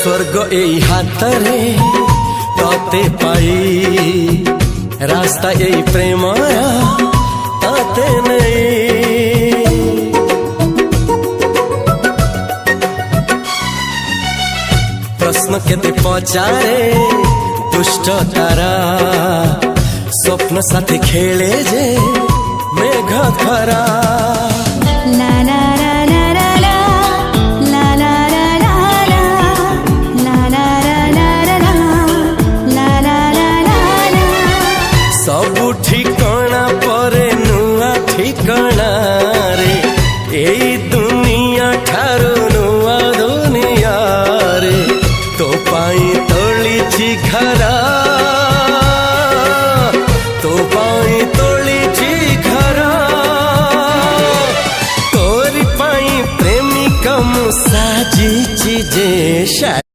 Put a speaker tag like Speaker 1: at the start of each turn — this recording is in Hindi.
Speaker 1: स्वर्ग एई हातरे तते पाई रास्ता एई प्रेमया तते नहीं। प्रश्न केते पचारे दुष्ट तारा स्वप्न साथी खेले जे मेघ खरा।
Speaker 2: ला ला ला ला ला ला ला ला ला ला ला ला ला ला।
Speaker 1: सबु ठिकाना परे नुआ ठिकाना रे एई दुनिया ठारू नुआ दुनिया रे। तो पाई तोलिछि घरा तो पाई तोलिछि घरा तोरी पाई प्रेमिका मु साजिछि जे।